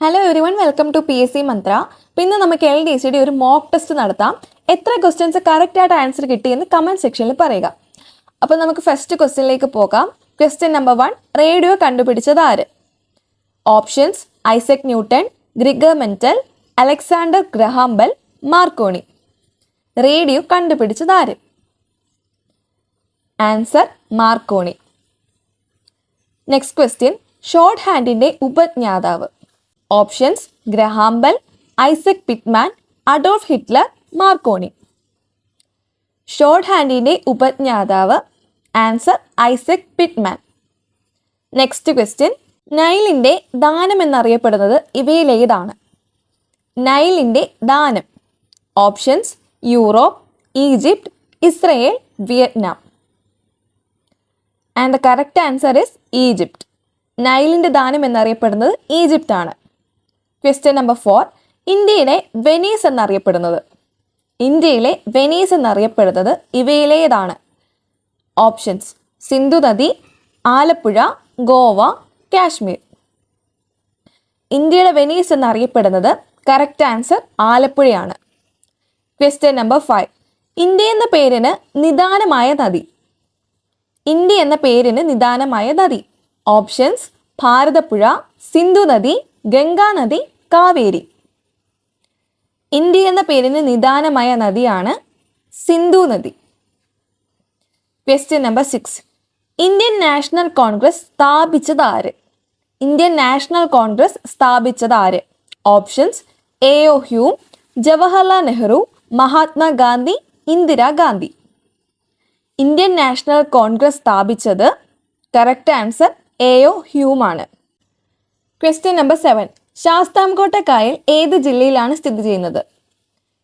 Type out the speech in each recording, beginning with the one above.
Hello everyone, welcome to PSC Mantra. പിന്നെ നമുക്ക് LDCയുടെ ഒരു മോക്ക് ടെസ്റ്റ് നടത്താം. എത്ര ക്വസ്റ്റ്യൻസ് കറക്റ്റായിട്ട് ആൻസർ കിട്ടിയെന്ന് കമൻറ്റ് സെക്ഷനിൽ പറയുക. അപ്പോൾ നമുക്ക് ഫസ്റ്റ് ക്വസ്റ്റ്യനിലേക്ക് പോകാം. ക്വസ്റ്റ്യൻ നമ്പർ 1, റേഡിയോ കണ്ടുപിടിച്ചത് ആര്? Options: Isaac Newton, Gregor Mendel, Alexander Graham Bell, Marconi. Radio കണ്ടുപിടിച്ചത് ആര്? Answer: Marconi. Next question, short ഹാൻഡിൻ്റെ ഉപജ്ഞാതാവ്. Options: Graham Bell, Isaac Pitman, Adolf Hitler, Marconi. Short ഹാൻഡിൻ്റെ ഉപജ്ഞാതാവ്. Answer: Isaac Pitman. Next question, നൈലിൻ്റെ ദാനം എന്നറിയപ്പെടുന്നത് ഇവയിലേതാണ്? നൈലിൻ്റെ ദാനം. Options: Europe, Egypt, Israel, Vietnam. And the correct answer is Egypt. നൈലിൻ്റെ ദാനം എന്നറിയപ്പെടുന്നത് ഈജിപ്റ്റ് ആണ്. ക്വസ്റ്റ്യൻ നമ്പർ 4, ഇന്ത്യയിലെ വെനീസ് എന്നറിയപ്പെടുന്നത്. ഇന്ത്യയിലെ വെനീസ് എന്നറിയപ്പെടുന്നത് ഇവയിലേതാണ്? ഓപ്ഷൻസ്: സിന്ധു നദി, ആലപ്പുഴ, ഗോവ, കാശ്മീർ. ഇന്ത്യയുടെ വെനീസ് എന്നറിയപ്പെടുന്നത് കറക്റ്റ് ആൻസർ ആലപ്പുഴയാണ്. ക്വസ്റ്റ്യൻ നമ്പർ 5, ഇന്ത്യ എന്ന പേരിന് നിദാനമായ നദി. ഇന്ത്യ എന്ന പേരിന് നിദാനമായ നദി. ഓപ്ഷൻസ്: ഭാരതപ്പുഴ, സിന്ധു നദി, ഗംഗാ നദി, കാവേരി. ഇന്ത്യ എന്ന പേരിന് നിദാനമായ നദിയാണ് സിന്ധു നദി. Question number 6, Indian national Congress സ്ഥാപിച്ചത് ആര്? ഇന്ത്യൻ നാഷണൽ കോൺഗ്രസ് സ്ഥാപിച്ചത് ആര്? Options: A.O. Hume, Jawaharlal Nehru, Mahatma Gandhi, Indira Gandhi. Indian national Congress സ്ഥാപിച്ചത് കറക്റ്റ് ആൻസർ A.O. ഹ്യൂം ആണ്. ക്വസ്റ്റ്യൻ നമ്പർ 7, ശാസ്താംകോട്ട കായൽ ഏത് ജില്ലയിലാണ് സ്ഥിതി ചെയ്യുന്നത്?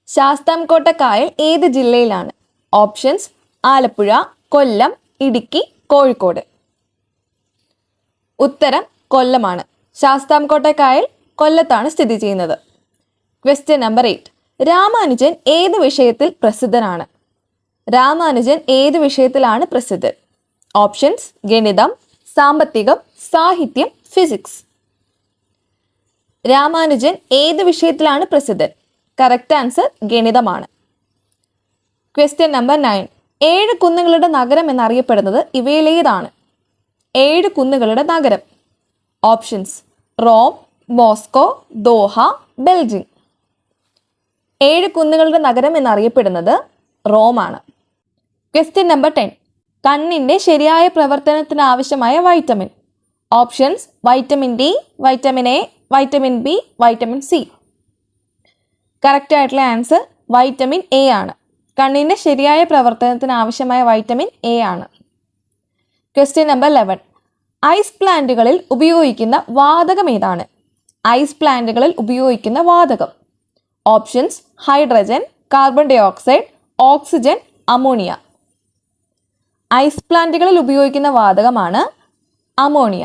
ശാസ്താംകോട്ട കായൽ ഏത് ജില്ലയിലാണ്? ഓപ്ഷൻസ്: ആലപ്പുഴ, കൊല്ലം, ഇടുക്കി, കോഴിക്കോട്. ഉത്തരം കൊല്ലമാണ്. ശാസ്താംകോട്ട കായൽ കൊല്ലത്താണ് സ്ഥിതി ചെയ്യുന്നത്. ക്വസ്റ്റ്യൻ നമ്പർ 8, രാമാനുജൻ ഏത് വിഷയത്തിൽ പ്രസിദ്ധനാണ്? രാമാനുജൻ ഏത് വിഷയത്തിലാണ് പ്രസിദ്ധൻ? ഓപ്ഷൻസ്: ഗണിതം, സാമ്പത്തികം, സാഹിത്യം, ഫിസിക്സ്. രാമാനുജൻ ഏത് വിഷയത്തിലാണ് പ്രസിദ്ധൻ? കറക്റ്റ് ആൻസർ ഗണിതമാണ്. ക്വസ്റ്റ്യൻ നമ്പർ 9, 7 കുന്നുകളുടെ നഗരം എന്നറിയപ്പെടുന്നത് ഇവയിലേതാണ്? 7 കുന്നുകളുടെ നഗരം. Options: Rome, Moscow, Doha, Beijing. 7 കുന്നുകളുടെ നഗരം എന്നറിയപ്പെടുന്നത് റോമാണ്. ക്വസ്റ്റ്യൻ നമ്പർ 10, കണ്ണിൻ്റെ ശരിയായ പ്രവർത്തനത്തിന് ആവശ്യമായ vitamin. Options: vitamin D, vitamin A, vitamin B, vitamin C. Correct ആയിട്ടുള്ള ആൻസർ വൈറ്റമിൻ എ ആണ്. കണ്ണിൻ്റെ ശരിയായ പ്രവർത്തനത്തിന് ആവശ്യമായ വൈറ്റമിൻ എ ആണ്. ക്വസ്റ്റ്യൻ നമ്പർ 11, ഐസ് പ്ലാന്റുകളിൽ ഉപയോഗിക്കുന്ന വാതകം ഏതാണ്? ഐസ് പ്ലാന്റുകളിൽ ഉപയോഗിക്കുന്ന വാതകം. Options: hydrogen, carbon dioxide, oxygen, ammonia. Ice പ്ലാന്റുകളിൽ ഉപയോഗിക്കുന്ന വാതകമാണ് അമോണിയ.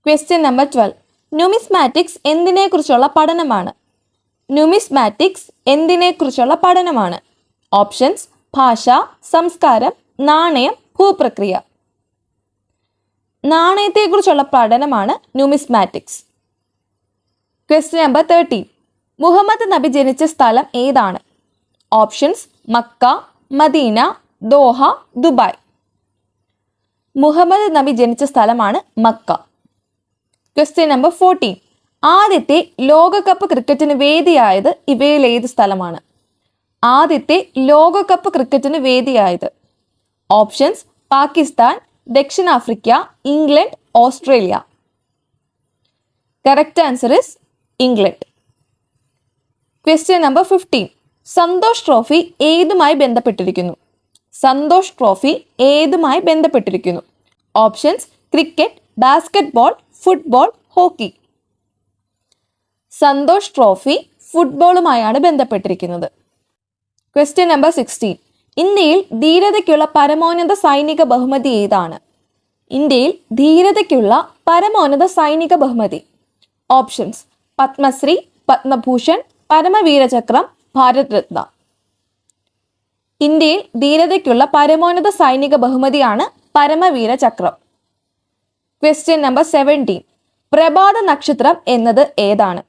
ക്വസ്റ്റ്യൻ നമ്പർ 12, ന്യൂമിസ്മാറ്റിക്സ് എന്തിനെക്കുറിച്ചുള്ള പഠനമാണ്? ന്യൂമിസ്മാറ്റിക്സ് എന്തിനെക്കുറിച്ചുള്ള പഠനമാണ്? ഓപ്ഷൻസ്: ഭാഷ, സംസ്കാരം, നാണയം, ഭൂപ്രക്രിയ. നാണയത്തെക്കുറിച്ചുള്ള പഠനമാണ് ന്യൂമിസ്മാറ്റിക്സ്. ക്വസ്റ്റ്യൻ നമ്പർ 13, മുഹമ്മദ് നബി ജനിച്ച സ്ഥലം ഏതാണ്? Options: Mecca, Medina, Doha, Dubai. Muhammad നബി ജനിച്ച സ്ഥലമാണ് മക്ക. ക്വസ്റ്റ്യൻ നമ്പർ 14, ആദ്യത്തെ ലോകകപ്പ് ക്രിക്കറ്റിന് വേദിയായത് ഇവയിലേത് സ്ഥലമാണ്? ആദ്യത്തെ ലോകകപ്പ് ക്രിക്കറ്റിന് വേദിയായത്. ഓപ്ഷൻസ്: പാകിസ്ഥാൻ, ദക്ഷിണാഫ്രിക്ക, England, Australia. Correct answer is England. Question number 15, Santosh trophy ഏതുമായി ബന്ധപ്പെട്ടിരിക്കുന്നു? സന്തോഷ് ട്രോഫി ഏതുമായി ബന്ധപ്പെട്ടിരിക്കുന്നു? Options: cricket, basketball, football, hockey. Santosh trophy ഫുട്ബോളുമായാണ് ബന്ധപ്പെട്ടിരിക്കുന്നത്. ക്വസ്റ്റ്യൻ നമ്പർ 16, ഇന്ത്യയിൽ ധീരതയ്ക്കുള്ള പരമോന്നത സൈനിക ബഹുമതി ഏതാണ്? ഇന്ത്യയിൽ ധീരതയ്ക്കുള്ള പരമോന്നത സൈനിക ബഹുമതി. ഓപ്ഷൻസ്: പത്മശ്രീ, പത്മഭൂഷൺ, പരമവീരചക്രം, ഭാരത് രത്ന. ഇന്ത്യയിൽ ധീരതയ്ക്കുള്ള പരമോന്നത സൈനിക ബഹുമതിയാണ് പരമവീരചക്രം. ക്വസ്റ്റ്യൻ നമ്പർ 17, പ്രഭാത നക്ഷത്രം എന്നത് ഏതാണ്?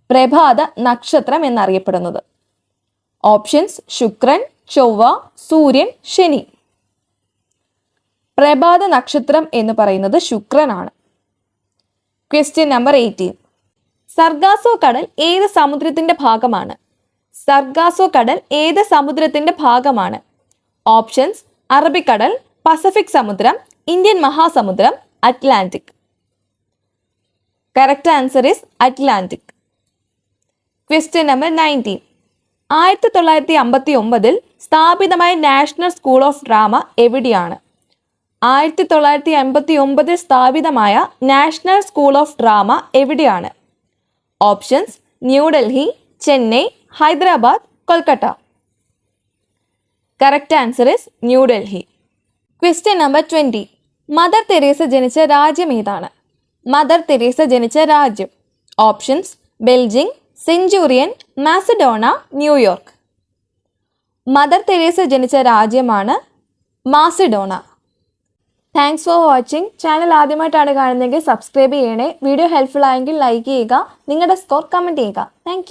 പ്രഭാത നക്ഷത്രം എന്നറിയപ്പെടുന്നത്. ഓപ്ഷൻസ്: ശുക്രൻ, ചൊവ്വ, സൂര്യൻ, ശനി. പ്രഭാത നക്ഷത്രം എന്ന് പറയുന്നത് ശുക്രനാണ്. Question number 18. സർഗാസോ കടൽ ഏത് സമുദ്രത്തിന്റെ ഭാഗമാണ്? സർഗാസോ കടൽ ഏത് സമുദ്രത്തിന്റെ ഭാഗമാണ്? ഓപ്ഷൻസ്: അറബിക്കടൽ, പസഫിക് സമുദ്രം, ഇന്ത്യൻ മഹാസമുദ്രം, Atlantic. Correct answer is Atlantic. Question number 19. 1959 സ്ഥാപിതമായ നാഷണൽ സ്കൂൾ ഓഫ് ഡ്രാമ എവിടെയാണ്? 1959 സ്ഥാപിതമായ നാഷണൽ സ്കൂൾ ഓഫ് ഡ്രാമ എവിടെയാണ്? Options: New Delhi, Chennai, Hyderabad, Kolkata. Correct answer is New Delhi. Question number 20. Mother Teresa ജനിച്ച രാജ്യം ഏതാണ്? മദർ തെരേസ ജനിച്ച രാജ്യം. Options: Belgium, Centurion, Macedonia, New York. Mother Teresa ജനിച്ച രാജ്യമാണ് Macedonia. Thanks for watching. Channel ആദ്യമായിട്ടാണ് കാണുന്നതെങ്കിൽ സബ്സ്ക്രൈബ് ചെയ്യണേ. വീഡിയോ ഹെൽപ്ഫുൾ ആയെങ്കിൽ ലൈക്ക് ചെയ്യുക. നിങ്ങളുടെ സ്കോർ കമൻറ്റ് ചെയ്യുക. താങ്ക്